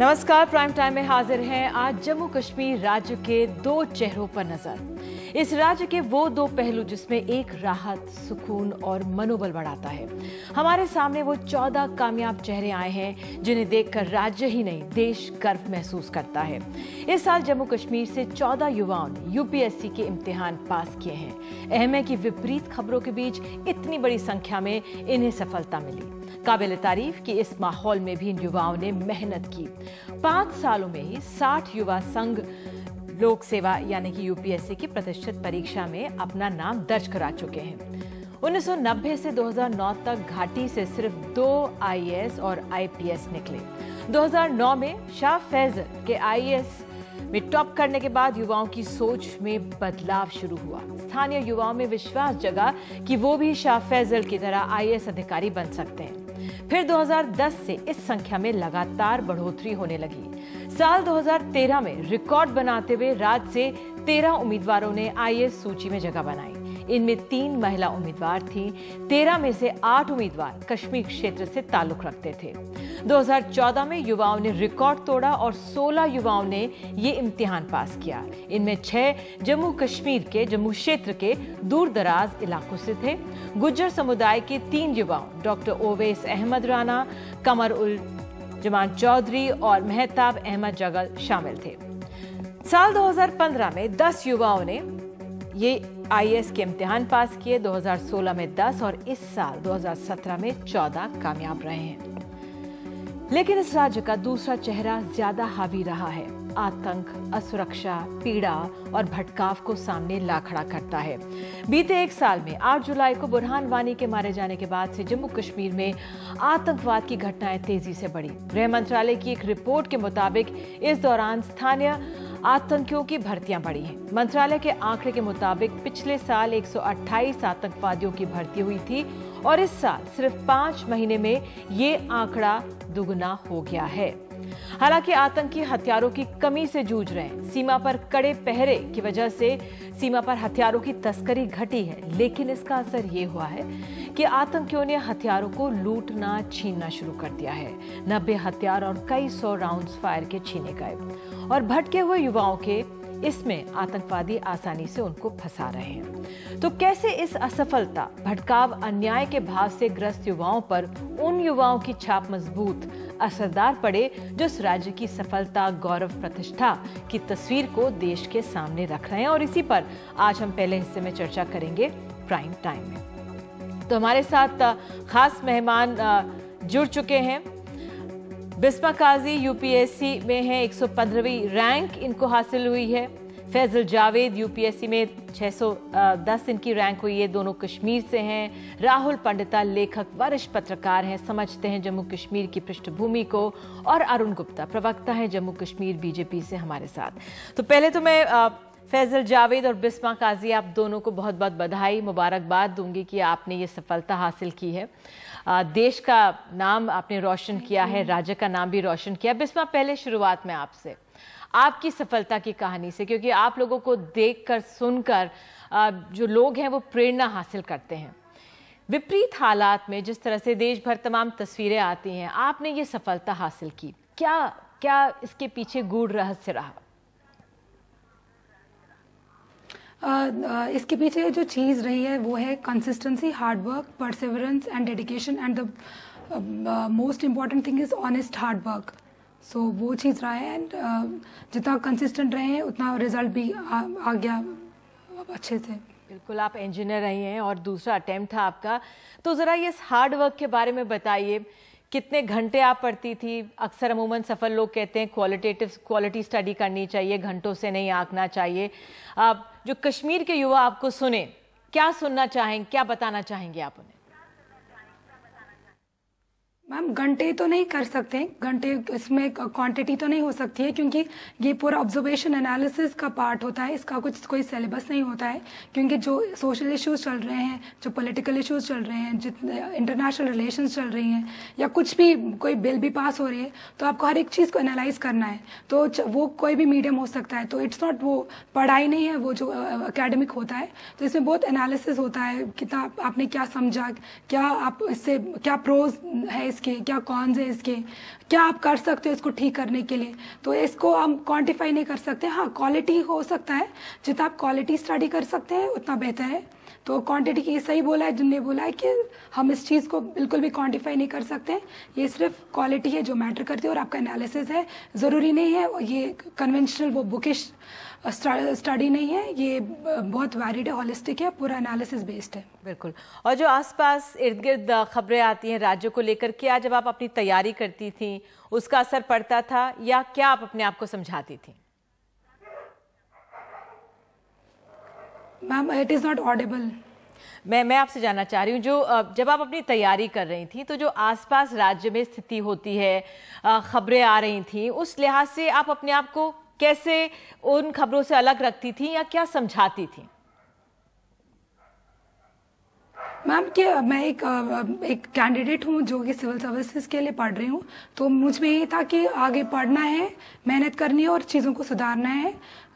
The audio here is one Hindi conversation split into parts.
नमस्कार, प्राइम टाइम में हाजिर हैं। आज जम्मू कश्मीर राज्य के दो चेहरों पर नजर। इस राज्य के वो दो पहलू जिसमें एक राहत, सुकून और मनोबल बढ़ाता है। हमारे सामने वो 14 कामयाब चेहरे आए हैं जिन्हें देखकर राज्य ही नहीं देश गर्व महसूस करता है। इस साल जम्मू कश्मीर से 14 युवाओं ने यूपीएससी के इम्तिहान पास किए हैं। अहम है कि विपरीत खबरों के बीच इतनी बड़ी संख्या में इन्हें सफलता मिली। काबिल तारीफ कि इस माहौल में भी इन युवाओं ने मेहनत की। 5 सालों में ही 60 युवा संघ लोक सेवा यानी कि यूपीएससी की प्रतिष्ठित परीक्षा में अपना नाम दर्ज करा चुके हैं। 1990 से 2009 तक घाटी से सिर्फ 2 आईएएस और आईपीएस निकले। 2009 में शाह फैजल के आईएएस में टॉप करने के बाद युवाओं की सोच में बदलाव शुरू हुआ। स्थानीय युवाओं में विश्वास जगा कि वो भी शाह फैजल की तरह आईएएस अधिकारी बन सकते हैं। फिर 2010 से इस संख्या में लगातार बढ़ोतरी होने लगी। साल 2013 में रिकॉर्ड बनाते हुए राज्य से 13 उम्मीदवारों ने आईएएस सूची में जगह बनाई। इनमें 3 महिला उम्मीदवार थीं। 13 में से 8 उम्मीदवार कश्मीर क्षेत्र से ताल्लुक रखते थे। 2014 में युवाओं ने रिकॉर्ड तोड़ा और 16 युवाओं ने ये इम्तिहान पास किया। इनमें 6 जम्मू कश्मीर के जम्मू क्षेत्र के दूर दराज इलाकों से थे। गुज्जर समुदाय के 3 युवाओं डॉक्टर ओवैस अहमद राना, कमर उल जमान चौधरी और मेहताब अहमद जगल शामिल थे। साल 2015 में 10 युवाओं ने ये आईएएस के इम्तिहान पास किए। 2016 में 10 और इस साल 2017 में 14 कामयाब रहे हैं। लेकिन इस राज्य का दूसरा चेहरा ज्यादा हावी रहा है। आतंक, असुरक्षा, पीड़ा और भटकाव को सामने ला खड़ा करता है। बीते एक साल में 8 जुलाई को बुरहान वानी के मारे जाने के बाद से जम्मू कश्मीर में आतंकवाद की घटनाएं तेजी से बढ़ी। गृह मंत्रालय की एक रिपोर्ट के मुताबिक इस दौरान स्थानीय आतंकियों की भर्तियां बढ़ी हैं। मंत्रालय के आंकड़े के मुताबिक पिछले साल 128 आतंकवादियों की भर्ती हुई थी और इस साल सिर्फ 5 महीने में ये आंकड़ा दुगना हो गया है। हालांकि आतंकी हथियारों की कमी से जूझ रहे हैं। सीमा पर कड़े पहरे की वजह से सीमा पर हथियारों की तस्करी घटी है, लेकिन इसका असर ये हुआ है कि आतंकियों ने हथियारों को लूटना, छीनना शुरू कर दिया है। 90 हथियार और कई 100 राउंड्स फायर के छीने गए और भटके हुए युवाओं के इसमें आतंकवादी आसानी से उनको फंसा रहे हैं। तो कैसे इस असफलता, भटकाव, अन्याय के भाव से ग्रस्त युवाओं पर उन युवाओं की छाप मजबूत, असरदार पड़े जो इस राज्य की सफलता, गौरव, प्रतिष्ठा की तस्वीर को देश के सामने रख रहे हैं। और इसी पर आज हम पहले हिस्से में चर्चा करेंगे प्राइम टाइम में। तो हमारे साथ खास मेहमान जुड़ चुके हैं। बिस्मा काजी यूपीएससी में हैं, 115वीं रैंक इनको हासिल हुई है। फैजल जावेद यूपीएससी में 610 इनकी रैंक हुई है, दोनों कश्मीर से हैं। राहुल पंडिता लेखक, वरिष्ठ पत्रकार हैं, समझते हैं जम्मू कश्मीर की पृष्ठभूमि को। और अरुण गुप्ता प्रवक्ता हैं जम्मू कश्मीर बीजेपी से हमारे साथ। तो पहले तो मैं फैजल जावेद और बिस्मा काजी, आप दोनों को बहुत बहुत बधाई, मुबारकबाद दूंगी कि आपने ये सफलता हासिल की है। देश का नाम आपने रोशन किया है, राज्य का नाम भी रोशन किया। बिस्मा, पहले शुरुआत में आपसे आपकी सफलता की कहानी से, क्योंकि आप लोगों को देखकर, सुनकर जो लोग हैं वो प्रेरणा हासिल करते हैं। विपरीत हालात में जिस तरह से देश भर तमाम तस्वीरें आती हैं, आपने ये सफलता हासिल की, क्या इसके पीछे गूढ़ रहस्य रहा? इसके पीछे जो चीज़ रही है वो है consistency, hard work, perseverance and dedication and the most important thing is honest hard work. So वो चीज़ रहा है एंड जितना कंसिस्टेंट रहे हैं उतना रिजल्ट भी आ गया अच्छे से। बिल्कुल, आप इंजीनियर रही हैं और दूसरा अटेम्प्ट था आपका, तो ज़रा ये हार्ड वर्क के बारे में बताइए। कितने घंटे आप पढ़ती थी? अक्सर अमूमन सफल लोग कहते हैं क्वालिटी स्टडी करनी चाहिए, घंटों से नहीं आंकना चाहिए। आप जो कश्मीर के युवा आपको सुने, क्या सुनना चाहेंगे, क्या बताना चाहेंगे आप उन्हें? मैम, घंटे तो नहीं कर सकते, घंटे इसमें क्वांटिटी तो नहीं हो सकती है, क्योंकि ये पूरा ऑब्जर्वेशन एनालिसिस का पार्ट होता है। इसका कोई सिलेबस नहीं होता है, क्योंकि जो सोशल इश्यूज चल रहे हैं, जो पॉलिटिकल इश्यूज चल रहे हैं, जितने इंटरनेशनल रिलेशंस चल रही हैं, या कुछ भी कोई बिल भी पास हो रही है, तो आपको हर एक चीज़ को एनालाइज करना है। तो वो कोई भी मीडियम हो सकता है, तो इट्स नॉट वो पढ़ाई नहीं है वो जो एकेडमिक होता है। तो इसमें बहुत एनालिसिस होता है, कितना आपने क्या समझा, क्या आप इससे क्या प्रोज है इसके इसके, क्या कॉन्स है इसके, क्या आप कर सकते हो इसको ठीक करने के लिए। तो इसको हम क्वांटिफाई नहीं कर सकते। हाँ, क्वालिटी हो सकता है, जितना आप क्वालिटी स्टडी कर सकते हैं उतना बेहतर है। तो क्वांटिटी की सही बोला है जिनने बोला है कि हम इस चीज़ को बिल्कुल भी क्वांटिफाई नहीं कर सकते। ये सिर्फ क्वालिटी है जो मैटर करती है और आपका एनालिसिस है, ज़रूरी नहीं है। ये कन्वेंशनल वो बुकिश स्टडी नहीं है, ये बहुत वैलिड है, हॉलिस्टिक है, पूरा एनालिसिस बेस्ड है। बिल्कुल। और जो आसपास इर्द गिर्द खबरें आती हैं राज्यों को लेकर, क्या जब आप अपनी तैयारी करती थी उसका असर पड़ता था या क्या आप अपने आप को समझाती थी? Ma'am, it is not Audible. मैं आपसे जानना चाह रही हूँ, जो जब आप अपनी तैयारी कर रही थी तो जो आसपास राज्य में स्थिति होती है, खबरें आ रही थी, उस लिहाज से आप अपने आप को कैसे उन खबरों से अलग रखती थी या क्या समझाती थी? मैम कि मैं एक कैंडिडेट हूँ जो कि सिविल सर्विसेज के लिए पढ़ रही हूँ, तो मुझ में ये था कि आगे पढ़ना है, मेहनत करनी है और चीज़ों को सुधारना है,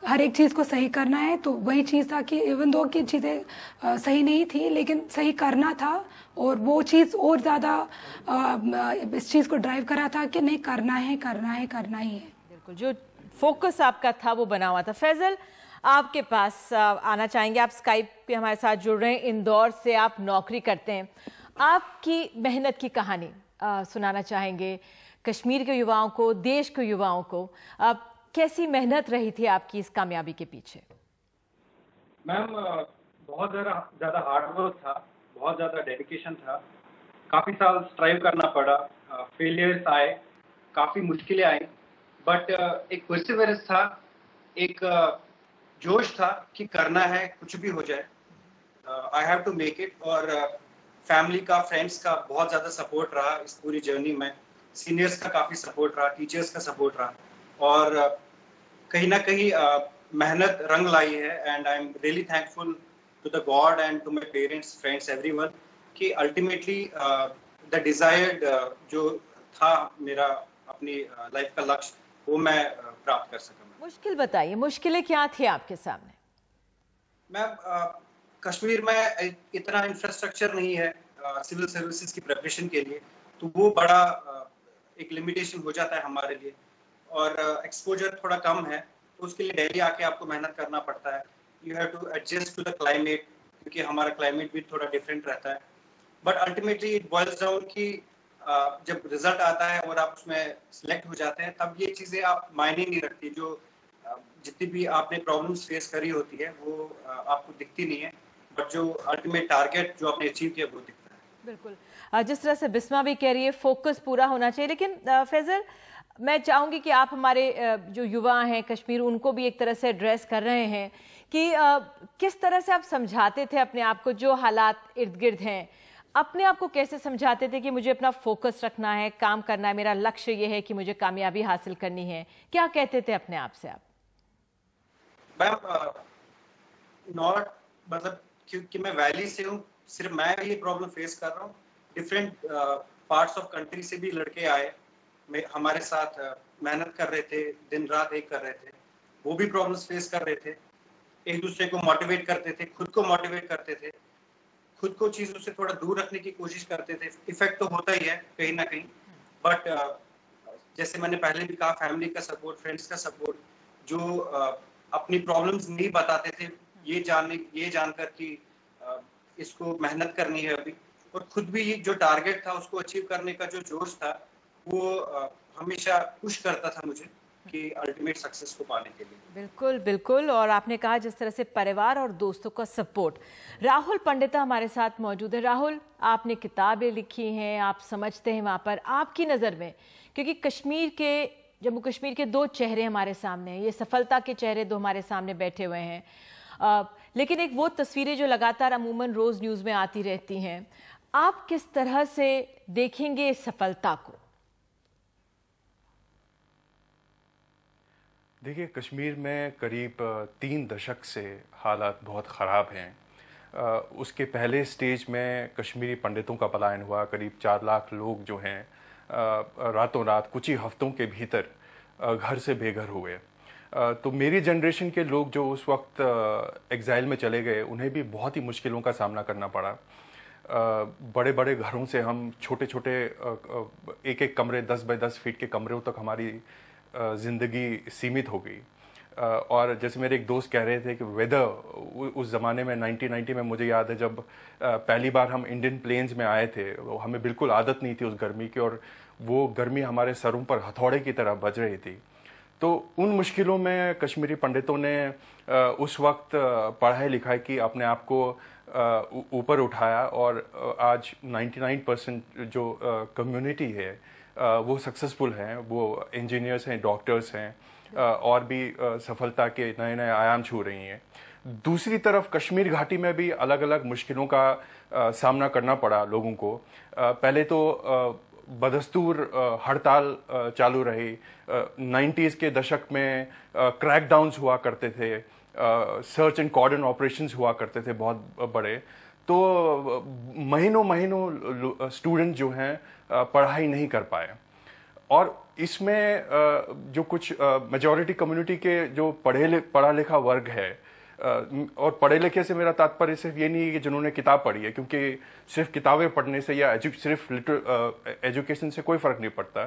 हर एक चीज़ को सही करना है। तो वही चीज़ था कि इवन दो की चीज़ें सही नहीं थी लेकिन सही करना था, और वो चीज़ और ज़्यादा इस चीज़ को ड्राइव करा था कि नहीं, करना है, करना है, करना ही है। बिल्कुल, जो फोकस आपका था वो बना हुआ था। फैजल, आपके पास आना चाहेंगे। आप स्काइप पे हमारे साथ जुड़ रहे हैं, इंदौर से आप नौकरी करते हैं। आपकी मेहनत की कहानी सुनाना चाहेंगे कश्मीर के युवाओं को, देश के युवाओं को। कैसी मेहनत रही थी आपकी इस कामयाबी के पीछे? मैम, बहुत ज़्यादा हार्ड वर्क था, बहुत ज़्यादा डेडिकेशन था, काफ़ी साल स्ट्राइव करना पड़ा, फेलियर्स आए, काफ़ी मुश्किलें आई, बट एक परसिवरेंस था, एक जोश था कि करना है, कुछ भी हो जाए, I have to make it. और फैमिली का, फ्रेंड्स का बहुत ज़्यादा सपोर्ट रहा इस पूरी जर्नी में, सीनियर्स का काफ़ी सपोर्ट रहा, टीचर्स का सपोर्ट रहा, और कहीं ना कहीं मेहनत रंग लाई है। And I am really thankful to the God and to my parents, friends, everyone, कि अल्टीमेटली द डिजायर्ड जो था मेरा अपनी लाइफ का लक्ष्य, वो मैं प्राप्त कर सका। मुश्किल बताइए, मुश्किलें क्या थी आपके सामने? मैम, कश्मीर में इतना इंफ्रास्ट्रक्चर नहीं है सिविल सर्विसेज की प्रिपरेशन के लिए, तो वो बड़ा एक लिमिटेशन हो जाता है हमारे लिए, और एक्सपोजर थोड़ा कम है, तो उसके लिए दिल्ली आके आपको मेहनत करना पड़ता है। You have to adjust to the climate, क्योंकि हमारा क्लाइमेट भी थोड़ा डिफरेंट रहता है। But ultimately it boils down कि जब रिजल्ट आता है और आप उसमें सिलेक्ट हो जाते हैं, तब ये चीज़ें आप मायने नहीं रखती। जो जितनी भी आपने प्रॉब्लम्स फेस करी होती है वो आपको दिखती नहीं है, बट जो अल्टीमेट टारगेट जो आपने अचीव किया वो दिखता है। बिल्कुल, जिस तरह से बिस्मा भी कह रही है, फोकस पूरा होना चाहिए। लेकिन फैजल, मैं चाहूंगी कि आप हमारे जो युवा हैं कश्मीर, उनको भी एक तरह से एड्रेस कर रहे हैं कि किस तरह से आप समझाते थे अपने आप को, जो हालात इर्द गिर्द हैं, अपने आप को कैसे समझाते थे कि मुझे अपना फोकस रखना है, काम करना है, मेरा लक्ष्य ये है कि मुझे कामयाबी हासिल करनी है? क्या कहते थे अपने आप से आप? मैम, नॉट मतलब क्योंकि मैं वैली से हूँ, सिर्फ मैं ये प्रॉब्लम फेस कर रहा हूँ, डिफरेंट पार्ट्स ऑफ कंट्री से भी लड़के आए, हमारे साथ मेहनत कर रहे थे, दिन रात एक कर रहे थे, वो भी प्रॉब्लम्स फेस कर रहे थे, एक दूसरे को मोटिवेट करते थे, खुद को मोटिवेट करते थे, खुद को चीजों से थोड़ा दूर रखने की कोशिश करते थे। इफेक्ट तो होता ही है कहीं ना कहीं, बट जैसे मैंने पहले भी कहा, फैमिली का सपोर्ट, फ्रेंड्स का सपोर्ट, जो अपनी प्रॉब्लम्स नहीं बताते थे, ये जानकर कि इसको मेहनत करनी है अभी, और खुद भी जो टारगेट था उसको अचीव करने का जो जोश था, वो हमेशा पुश करता था मुझे कि अल्टीमेट सक्सेस को पाने के लिए। बिल्कुल बिल्कुल। और आपने कहा जिस तरह से परिवार और दोस्तों का सपोर्ट। राहुल पंडिता हमारे साथ मौजूद है। राहुल, आपने किताबें लिखी हैं, आप समझते हैं वहाँ पर आपकी नज़र में, क्योंकि जम्मू कश्मीर के दो चेहरे हमारे सामने हैं, ये सफलता के चेहरे दो हमारे सामने बैठे हुए हैं, लेकिन एक वो तस्वीरें जो लगातार अमूमन रोज़ न्यूज़ में आती रहती हैं, आप किस तरह से देखेंगे इस सफलता को? देखिए, कश्मीर में करीब 3 दशक से हालात बहुत ख़राब हैं। उसके पहले स्टेज में कश्मीरी पंडितों का पलायन हुआ, करीब 4 लाख लोग जो हैं रातों रात कुछ ही हफ्तों के भीतर घर से बेघर हुए। तो मेरी जनरेशन के लोग जो उस वक्त एग्जाइल में चले गए, उन्हें भी बहुत ही मुश्किलों का सामना करना पड़ा। बड़े बड़े घरों से हम छोटे छोटे एक एक कमरे 10 बाय 10 फीट के कमरों तक हमारी ज़िंदगी सीमित हो गई। और जैसे मेरे एक दोस्त कह रहे थे कि वेदर उस ज़माने में 1990 में, मुझे याद है जब पहली बार हम इंडियन प्लेन्स में आए थे, हमें बिल्कुल आदत नहीं थी उस गर्मी की, और वो गर्मी हमारे सरों पर हथौड़े की तरह बज रही थी। तो उन मुश्किलों में कश्मीरी पंडितों ने उस वक्त पढ़ाई लिखाई की, अपने आप को ऊपर उठाया, और आज 99% जो कम्युनिटी है वो सक्सेसफुल हैं, वो इंजीनियर्स हैं, डॉक्टर्स हैं, और भी सफलता के नए नए आयाम छू रही हैं। दूसरी तरफ कश्मीर घाटी में भी अलग अलग मुश्किलों का सामना करना पड़ा लोगों को। पहले तो बदस्तूर हड़ताल चालू रही। 90s के दशक में क्रैकडाउन्स हुआ करते थे, सर्च एंड कॉर्डन ऑपरेशंस हुआ करते थे बहुत बड़े। तो महीनों महीनों स्टूडेंट जो हैं पढ़ाई नहीं कर पाए, और इसमें जो कुछ मेजॉरिटी कम्युनिटी के जो पढ़ा लिखा वर्ग है, और पढ़े लिखे से मेरा तात्पर्य सिर्फ ये नहीं है कि जिन्होंने किताब पढ़ी है, क्योंकि सिर्फ किताबें पढ़ने से या सिर्फ एजुकेशन से कोई फर्क नहीं पड़ता,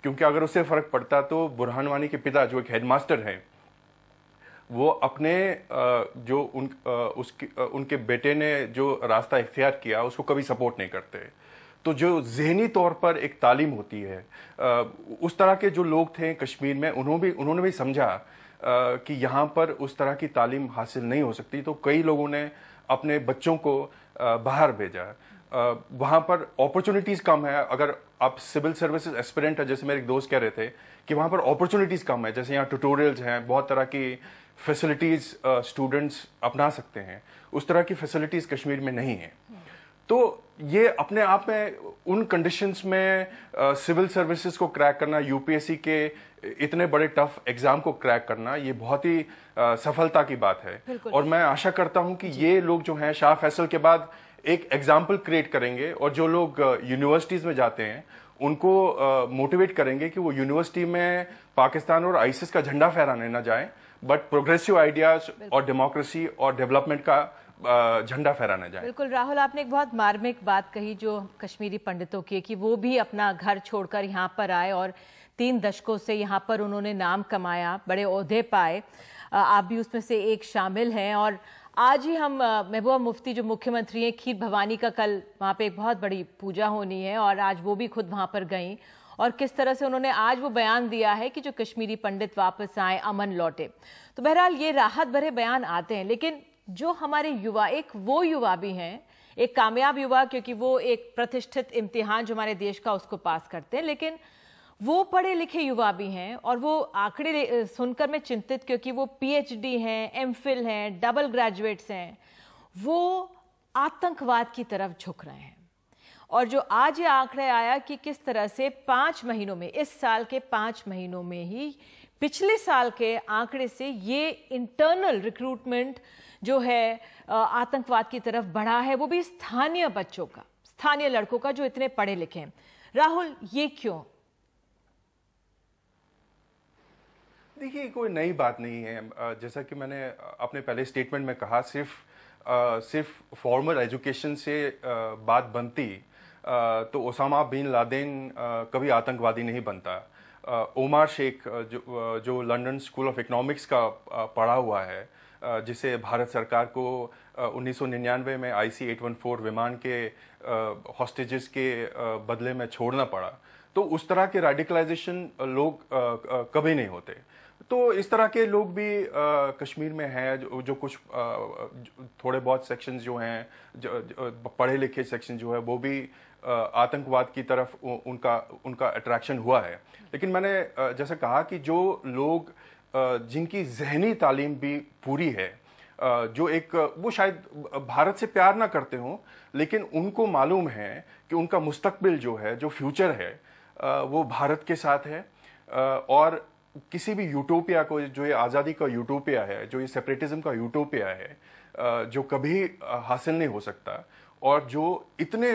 क्योंकि अगर उससे फर्क पड़ता तो बुरहान वानी के पिता जो एक हेडमास्टर हैं, वो अपने जो उनके बेटे ने जो रास्ता इख्तियार किया उसको कभी सपोर्ट नहीं करते। तो जो ज़हनी तौर पर एक तालीम होती है, उस तरह के जो लोग थे कश्मीर में, उन्होंने भी समझा कि यहाँ पर उस तरह की तालीम हासिल नहीं हो सकती, तो कई लोगों ने अपने बच्चों को बाहर भेजा। वहाँ पर अपॉर्चुनिटीज़ कम है। अगर आप सिविल सर्विसेज एस्पिरेंट है, जैसे मेरे एक दोस्त कह रहे थे कि वहाँ पर अपॉर्चुनिटीज़ कम है, जैसे यहाँ ट्यूटोरियल्स हैं, बहुत तरह की फैसिलिटीज़ स्टूडेंट्स अपना सकते हैं, उस तरह की फैसिलिटीज़ कश्मीर में नहीं है। तो ये अपने आप में उन कंडीशंस में सिविल सर्विसेज को क्रैक करना, यूपीएससी के इतने बड़े टफ एग्जाम को क्रैक करना, ये बहुत ही सफलता की बात है। और मैं आशा करता हूं कि ये लोग जो हैं शाह फैसल के बाद एक एग्जाम्पल क्रिएट करेंगे, और जो लोग यूनिवर्सिटीज में जाते हैं उनको मोटिवेट करेंगे कि वो यूनिवर्सिटी में पाकिस्तान और आईसिस का झंडा फहराने ना जाए, बट प्रोग्रेसिव आइडियाज और डेमोक्रेसी और डेवलपमेंट का झंडा फहराना जाए। बिल्कुल राहुल, आपने एक बहुत मार्मिक बात कही जो कश्मीरी पंडितों की, कि वो भी अपना घर छोड़कर यहाँ पर आए और 3 दशकों से यहाँ पर उन्होंने नाम कमाया, बड़े ओहदे पाए। आप भी उसमें से एक शामिल हैं। और आज ही हम महबूबा मुफ्ती जो मुख्यमंत्री हैं, खीर भवानी का कल वहाँ पे एक बहुत बड़ी पूजा होनी है, और आज वो भी खुद वहाँ पर गईं, और किस तरह से उन्होंने आज वो बयान दिया है कि जो कश्मीरी पंडित वापस आए, अमन लौटे। तो बहरहाल ये राहत भरे बयान आते हैं, लेकिन जो हमारे युवा, एक वो युवा भी हैं, एक कामयाब युवा, क्योंकि वो एक प्रतिष्ठित इम्तिहान जो हमारे देश का उसको पास करते हैं, लेकिन वो पढ़े लिखे युवा भी हैं, और वो आंकड़े सुनकर मैं चिंतित, क्योंकि वो पीएचडी हैं, एमफिल हैं, डबल ग्रेजुएट्स हैं, वो आतंकवाद की तरफ झुक रहे हैं। और जो आज ये आंकड़े आया कि किस तरह से 5 महीनों में, इस साल के 5 महीनों में ही पिछले साल के आंकड़े से ये इंटरनल रिक्रूटमेंट जो है आतंकवाद की तरफ बढ़ा है, वो भी स्थानीय बच्चों का, स्थानीय लड़कों का जो इतने पढ़े लिखे हैं। राहुल, ये क्यों? देखिए, कोई नई बात नहीं है। जैसा कि मैंने अपने पहले स्टेटमेंट में कहा, सिर्फ फॉर्मल एजुकेशन से बात बनती तो ओसामा बिन लादेन कभी आतंकवादी नहीं बनता। ओमार शेख जो लंदन स्कूल ऑफ इकोनॉमिक्स का पढ़ा हुआ है, जिसे भारत सरकार को 1999 में IC-814 विमान के हॉस्टेजेस के बदले में छोड़ना पड़ा, तो उस तरह के रेडिकलाइजेशन लोग कभी नहीं होते। तो इस तरह के लोग भी कश्मीर में हैं, जो कुछ थोड़े बहुत सेक्शंस जो हैं, पढ़े लिखे सेक्शन जो है, वो भी आतंकवाद की तरफ उनका अट्रैक्शन हुआ है। लेकिन मैंने जैसे कहा कि जो लोग जिनकी जहनी तालीम भी पूरी है, वो शायद भारत से प्यार ना करते हों, लेकिन उनको मालूम है कि उनका मुस्तकबिल जो है, जो फ्यूचर है, वो भारत के साथ है। और किसी भी यूटोपिया को, जो ये आज़ादी का यूटोपिया है, जो ये सेपरेटिज्म का यूटोपिया है, जो कभी हासिल नहीं हो सकता, और जो इतने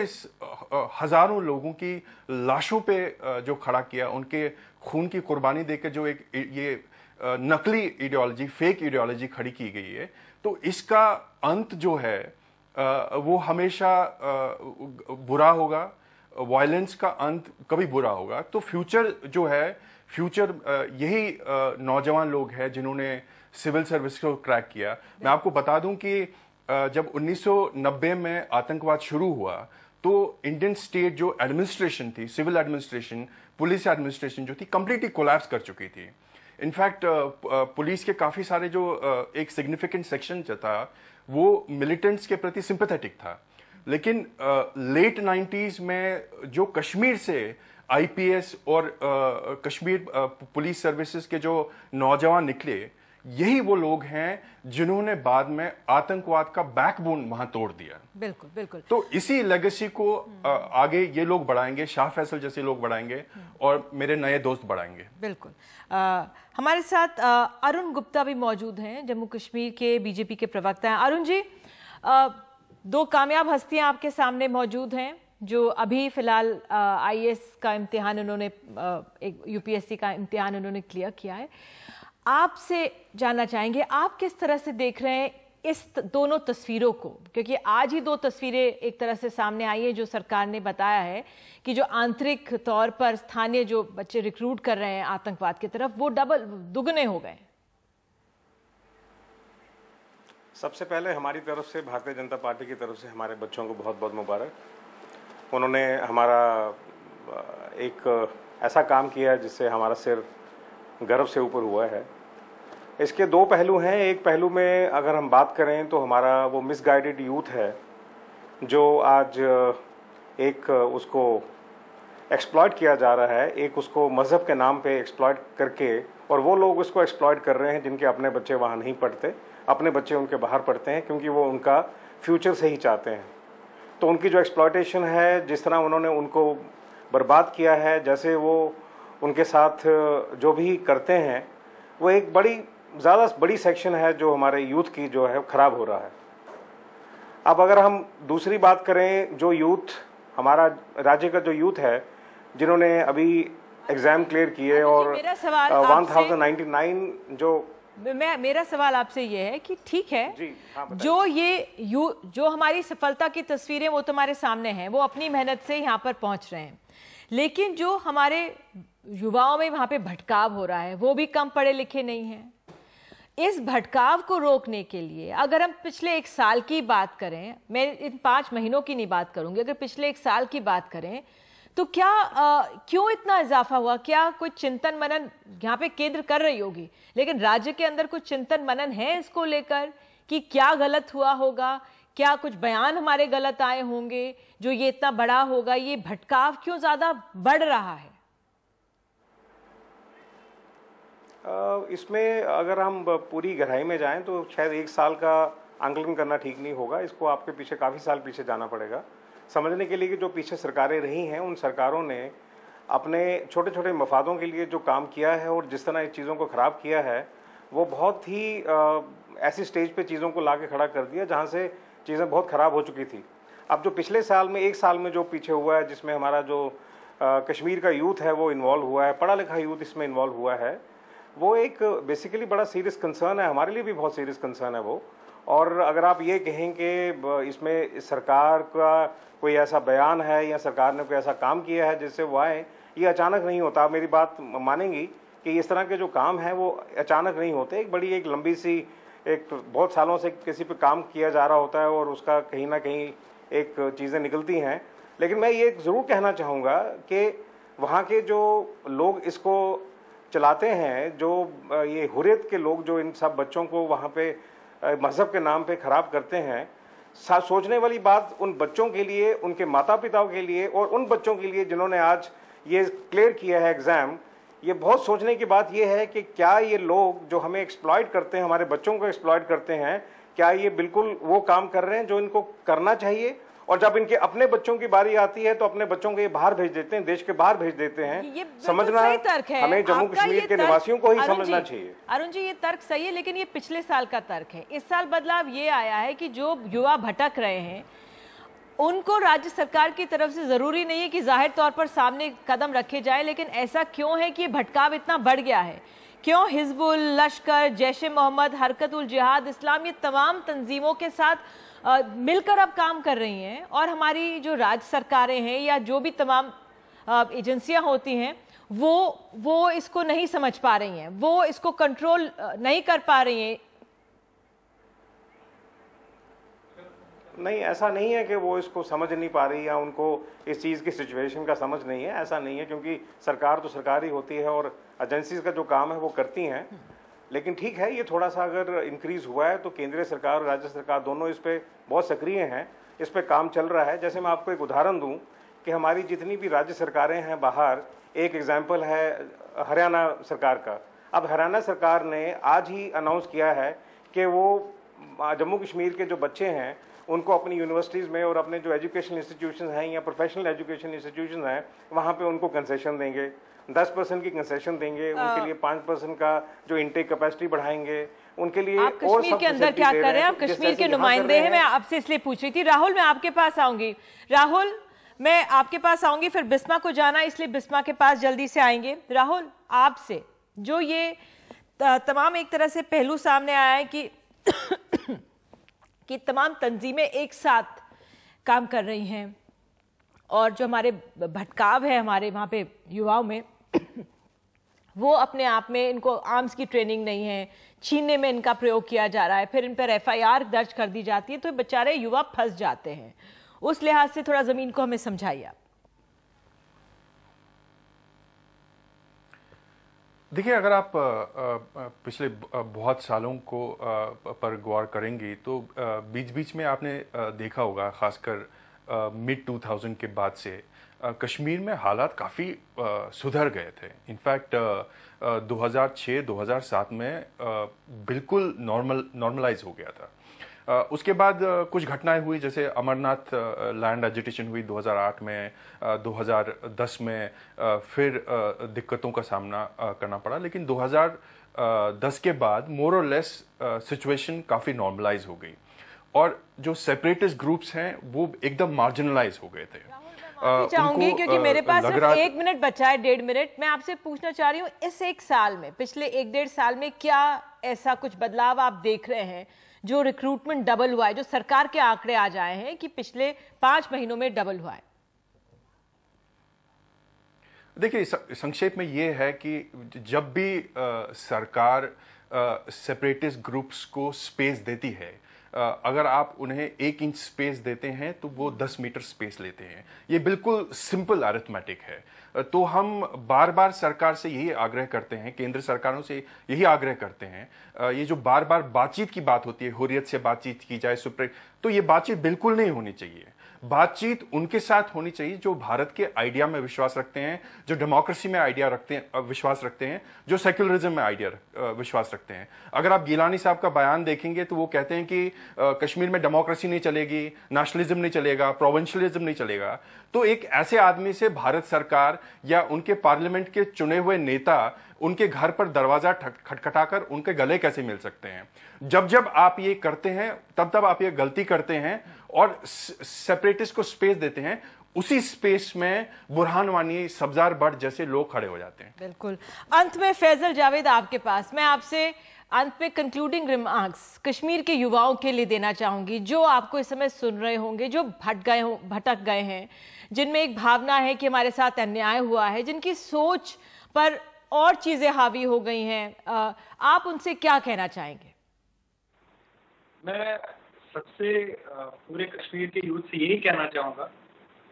हजारों लोगों की लाशों पे जो खड़ा किया, उनके खून की कुर्बानी देकर जो एक ये नकली आइडियोलॉजी, फेक आइडियोलॉजी खड़ी की गई है, तो इसका अंत जो है वो हमेशा बुरा होगा, वायलेंस का अंत कभी बुरा होगा। तो फ्यूचर जो है, फ्यूचर यही नौजवान लोग हैं जिन्होंने सिविल सर्विस को क्रैक किया। मैं आपको बता दूं कि जब 1990 में आतंकवाद शुरू हुआ तो इंडियन स्टेट जो एडमिनिस्ट्रेशन थी, सिविल एडमिनिस्ट्रेशन, पुलिस एडमिनिस्ट्रेशन जो थी, कंप्लीटली कोलैप्स कर चुकी थी। इनफैक्ट पुलिस के काफी सारे जो एक सिग्निफिकेंट सेक्शन जो था वो मिलिटेंट्स के प्रति सिंपैथेटिक था। लेकिन लेट 90s में जो कश्मीर से आईपीएस और कश्मीर पुलिस सर्विसेज के जो नौजवान निकले, यही वो लोग हैं जिन्होंने बाद में आतंकवाद का बैकबोन वहां तोड़ दिया। बिल्कुल बिल्कुल। तो इसी लेगेसी को आगे ये लोग बढ़ाएंगे, शाह फैसल जैसे लोग बढ़ाएंगे और मेरे नए दोस्त बढ़ाएंगे। बिल्कुल। हमारे साथ अरुण गुप्ता भी मौजूद हैं, जम्मू कश्मीर के बीजेपी के प्रवक्ता हैं। अरुण जी, दो कामयाब हस्तियां आपके सामने मौजूद हैं जो अभी फिलहाल आईएएस का इम्तिहान उन्होंने, एक यूपीएससी का इम्तिहान उन्होंने क्लियर किया है। आपसे जानना चाहेंगे, आप किस तरह से देख रहे हैं इस दोनों तस्वीरों को, क्योंकि आज ही दो तस्वीरें एक तरह से सामने आई है जो सरकार ने बताया है कि जो आंतरिक तौर पर स्थानीय जो बच्चे रिक्रूट कर रहे हैं आतंकवाद की तरफ, वो दुगने हो गए। सबसे पहले हमारी तरफ से, भारतीय जनता पार्टी की तरफ से हमारे बच्चों को बहुत बहुत मुबारक। उन्होंने हमारा एक ऐसा काम किया जिससे हमारा सिर गर्व से ऊपर हुआ है। इसके दो पहलू हैं। एक पहलू में अगर हम बात करें तो हमारा वो मिसगाइडेड यूथ है जो आज एक उसको एक्सप्लॉइट किया जा रहा है, एक उसको मज़हब के नाम पे एक्सप्लॉइट करके, और वो लोग उसको एक्सप्लॉइट कर रहे हैं जिनके अपने बच्चे वहाँ नहीं पढ़ते, अपने बच्चे उनके बाहर पढ़ते हैं क्योंकि वो उनका फ्यूचर से ही चाहते हैं। तो उनकी जो एक्सप्लॉयटेशन है, जिस तरह उन्होंने उनको बर्बाद किया है, जैसे वो उनके साथ जो भी करते हैं, वो एक ज़्यादा बड़ी सेक्शन है जो हमारे यूथ की जो है खराब हो रहा है। अब अगर हम दूसरी बात करें, जो यूथ हमारा राज्य का जो यूथ है जिन्होंने अभी एग्जाम क्लियर किए और 1099 जो मेरा सवाल आपसे ये है कि ठीक है जी, हाँ, जो हमारी सफलता की तस्वीरें वो तुम्हारे सामने हैं, वो अपनी मेहनत से यहाँ पर पहुंच रहे हैं, लेकिन जो हमारे युवाओं में वहां पे भटकाव हो रहा है वो भी कम पढ़े लिखे नहीं हैं। इस भटकाव को रोकने के लिए अगर हम पिछले 1 साल की बात करें, मैं इन 5 महीनों की नहीं बात करूंगी, अगर पिछले 1 साल की बात करें तो क्या क्यों इतना इजाफा हुआ? क्या कोई चिंतन मनन यहाँ पे केंद्र कर रही होगी, लेकिन राज्य के अंदर कुछ चिंतन मनन है इसको लेकर कि क्या गलत हुआ होगा, क्या कुछ बयान हमारे गलत आए होंगे जो ये इतना बड़ा होगा, ये भटकाव क्यों ज्यादा बढ़ रहा है? इसमें अगर हम पूरी गहराई में जाएं तो शायद 1 साल का आंकलन करना ठीक नहीं होगा। इसको आपके पीछे काफ़ी साल पीछे जाना पड़ेगा समझने के लिए कि जो पीछे सरकारें रही हैं, उन सरकारों ने अपने छोटे छोटे मफादों के लिए जो काम किया है और जिस तरह इस चीज़ों को ख़राब किया है, वो बहुत ही ऐसी स्टेज पे चीज़ों को ला के खड़ा कर दिया जहाँ से चीज़ें बहुत ख़राब हो चुकी थी। अब जो पिछले साल में 1 साल में जो पीछे हुआ है, जिसमें हमारा जो कश्मीर का यूथ है वो इन्वॉल्व हुआ है, पढ़ा लिखा यूथ इसमें इन्वॉल्व हुआ है, वो एक बेसिकली बड़ा सीरियस कंसर्न है, हमारे लिए भी बहुत सीरियस कंसर्न है वो। और अगर आप ये कहें कि इसमें सरकार का कोई ऐसा बयान है या सरकार ने कोई ऐसा काम किया है जिससे वो आए, ये अचानक नहीं होता। आप मेरी बात मानेंगी कि इस तरह के जो काम हैं वो अचानक नहीं होते। एक लंबी सी बहुत सालों से किसी पे काम किया जा रहा होता है और उसका कहीं ना कहीं एक चीज़ें निकलती हैं। लेकिन मैं ये ज़रूर कहना चाहूँगा कि वहाँ के जो लोग इसको चलाते हैं, जो ये हुर्रियत के लोग जो इन सब बच्चों को वहाँ पे मज़हब के नाम पे ख़राब करते हैं, सोचने वाली बात उन बच्चों के लिए, उनके माता पिताओं के लिए और उन बच्चों के लिए जिन्होंने आज ये क्लियर किया है एग्ज़ाम, ये बहुत सोचने की बात ये है कि क्या ये लोग जो हमें एक्सप्लॉइट करते हैं, हमारे बच्चों को एक्सप्लॉइट करते हैं, क्या ये बिल्कुल वो काम कर रहे हैं जो इनको करना चाहिए? और जब इनके अपने बच्चों की बारी आती है तो अपने बच्चों को ये बाहर भेज देते हैं, देश के बाहर भेज देते हैं। समझना हमें जम्मू कश्मीर के निवासियों को ही समझना चाहिए। अरुण जी, ये तर्क सही है, लेकिन ये पिछले साल का तर्क है। इस साल बदलाव ये आया है कि जो युवा भटक रहे हैं उनको राज्य सरकार की तरफ से जरूरी नहीं है कि जाहिर तौर पर सामने कदम रखे जाए, लेकिन ऐसा क्यों है कि भटकाव इतना बढ़ गया है? क्यों हिजबुल, लश्कर, जैश-ए मोहम्मद, हरकत-उल जिहाद इस्लाम, ये तमाम तंजीमों के साथ मिलकर अब काम कर रही हैं और हमारी जो राज्य सरकारें हैं या जो भी तमाम एजेंसियां होती हैं वो इसको नहीं समझ पा रही हैं, वो इसको कंट्रोल नहीं कर पा रही हैं? नहीं, ऐसा नहीं है कि वो इसको समझ नहीं पा रही या उनको इस चीज़ की सिचुएशन का समझ नहीं है, ऐसा नहीं है, क्योंकि सरकार तो सरकार ही होती है और एजेंसीज का जो काम है वो करती हैं। लेकिन ठीक है, ये थोड़ा सा अगर इंक्रीज हुआ है तो केंद्रीय सरकार और राज्य सरकार दोनों इस पर बहुत सक्रिय हैं, इस पर काम चल रहा है। जैसे मैं आपको एक उदाहरण दूं कि हमारी जितनी भी राज्य सरकारें हैं बाहर, एक एग्जाम्पल है हरियाणा सरकार का। अब हरियाणा सरकार ने आज ही अनाउंस किया है कि वो जम्मू कश्मीर के जो बच्चे हैं उनको अपनी यूनिवर्सिटीज़ में और अपने जो एजुकेशन इंस्टीट्यूशन हैं या प्रोफेशनल एजुकेशन इंस्टीट्यूशन हैं वहाँ पे उनको कंसेशन देंगे, 10% की कंसेशन देंगे, उनके लिए 5% का जो इनटेक कैपेसिटी बढ़ाएंगे, उनके लिए। आप कश्मीर के अंदर क्या कर रहे हैं? आप कश्मीर के नुमाइंदे हैं, मैं आपसे इसलिए पूछ रही थी। राहुल, मैं आपके पास आऊंगी। राहुल, मैं आपके पास आऊंगी, फिर बिस्मा को जाना, इसलिए बिस्मा के पास जल्दी से आएंगे। राहुल, आपसे जो ये तमाम एक तरह से पहलू सामने आया है कि तमाम तंजीमें एक साथ काम कर रही हैं और जो हमारे भटकाव है हमारे वहाँ पे युवाओं में वो अपने आप में, इनको आर्म्स की ट्रेनिंग नहीं है, छीनने में इनका प्रयोग किया जा रहा है, फिर इन पर FIR दर्ज कर दी जाती है, तो बेचारे युवा फंस जाते हैं। उस लिहाज से थोड़ा ज़मीन को हमें समझाइए आप। देखिए, अगर आप पिछले बहुत सालों को पर गौर करेंगी तो बीच बीच में आपने देखा होगा, खासकर मिड 2000 के बाद से कश्मीर में हालात काफ़ी सुधर गए थे। इनफैक्ट 2006-2007 में बिल्कुल नॉर्मलाइज हो गया था। उसके बाद कुछ घटनाएं हुई, जैसे अमरनाथ लैंड एजिटेशन हुई 2008 में, 2010 में फिर दिक्कतों का सामना करना पड़ा। लेकिन 2010 के बाद मोर और लेस सिचुएशन काफ़ी नॉर्मलाइज हो गई और जो सेपरेटिस्ट ग्रुप्स हैं वो एकदम मार्जिनलाइज हो गए थे। चाहूंगी क्योंकि मेरे पास सिर्फ 1 मिनट बचा है, 1.5 मिनट। मैं आपसे पूछना चाह रही हूँ, इस 1 साल में, पिछले 1-1.5 साल में क्या ऐसा कुछ बदलाव आप देख रहे हैं जो रिक्रूटमेंट डबल हुआ है, जो सरकार के आंकड़े आ जाए हैं कि पिछले 5 महीनों में डबल हुआ है? देखिए, संक्षेप में ये है कि जब भी सरकार सेपरेटिस्ट ग्रुप्स को स्पेस देती है, अगर आप उन्हें 1 इंच स्पेस देते हैं तो वो 10 मीटर स्पेस लेते हैं। ये बिल्कुल सिंपल अरिथमेटिक है। तो हम बार बार सरकार से यही आग्रह करते हैं, केंद्र सरकारों से यही आग्रह करते हैं, ये जो बार बार बातचीत की बात होती है, हुर्रियत से बातचीत की जाए, तो ये बातचीत बिल्कुल नहीं होनी चाहिए। बातचीत उनके साथ होनी चाहिए जो भारत के आइडिया में विश्वास रखते हैं, जो डेमोक्रेसी में विश्वास रखते हैं, जो सेक्युलरिज्म में विश्वास रखते हैं। अगर आप गिलानी साहब का बयान देखेंगे तो वो कहते हैं कि कश्मीर में डेमोक्रेसी नहीं चलेगी, नेशनलिज्म नहीं चलेगा, प्रोविंशियलिज्म नहीं चलेगा। तो एक ऐसे आदमी से भारत सरकार या उनके पार्लियामेंट के चुने हुए नेता उनके घर पर दरवाजा खटखटाकर उनके गले कैसे मिल सकते हैं? जब आप ये करते हैं तब आप ये गलती करते हैं और सेपरेटिस्ट को स्पेस देते हैं। उसी स्पेस में बुरहान वानी, सब्जार भट्ट जैसे लोग खड़े हो जाते हैं। बिल्कुल। अंत में फैजल जावेद आपके पास, मैं आपसे अंत में कंक्लूडिंग रिमार्क्स कश्मीर के युवाओं के लिए देना चाहूंगी, जो आपको इस समय सुन रहे होंगे, जो भटक गए हैं, जिनमें एक भावना है कि हमारे साथ अन्याय हुआ है, जिनकी सोच पर और चीजें हावी हो गई हैं, आप उनसे क्या कहना चाहेंगे? मैं सबसे पूरे कश्मीर के यूथ से यही कहना चाहूँगा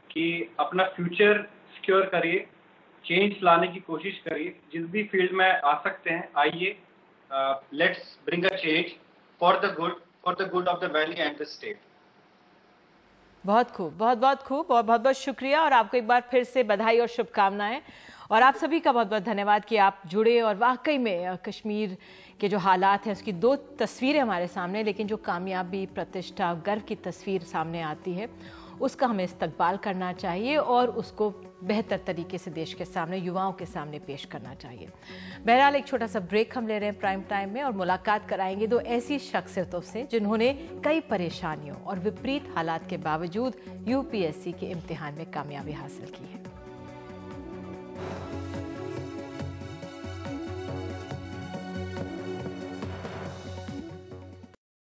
कि अपना फ्यूचर सिक्योर करिए, चेंज लाने की कोशिश करिए, जिस भी फील्ड में आ सकते हैं आइए, let's bring a change for the good of the valley and the state. बहुत खूब, बहुत खूब, और बहुत बहुत शुक्रिया, और आपको एक बार फिर से बधाई और शुभकामनाएं, और आप सभी का बहुत बहुत धन्यवाद कि आप जुड़े। और वाकई में कश्मीर के जो हालात हैं उसकी 2 तस्वीरें हमारे सामने, लेकिन जो कामयाबी, प्रतिष्ठा, गर्व की तस्वीर सामने आती है उसका हमें इस्तकबाल करना चाहिए और उसको बेहतर तरीके से देश के सामने, युवाओं के सामने पेश करना चाहिए। बहरहाल एक छोटा सा ब्रेक हम ले रहे हैं प्राइम टाइम में, और मुलाकात कराएंगे 2 ऐसी शख्सियतों से जिन्होंने कई परेशानियों और विपरीत हालात के बावजूद UPSC के इम्तिहान में कामयाबी हासिल की है।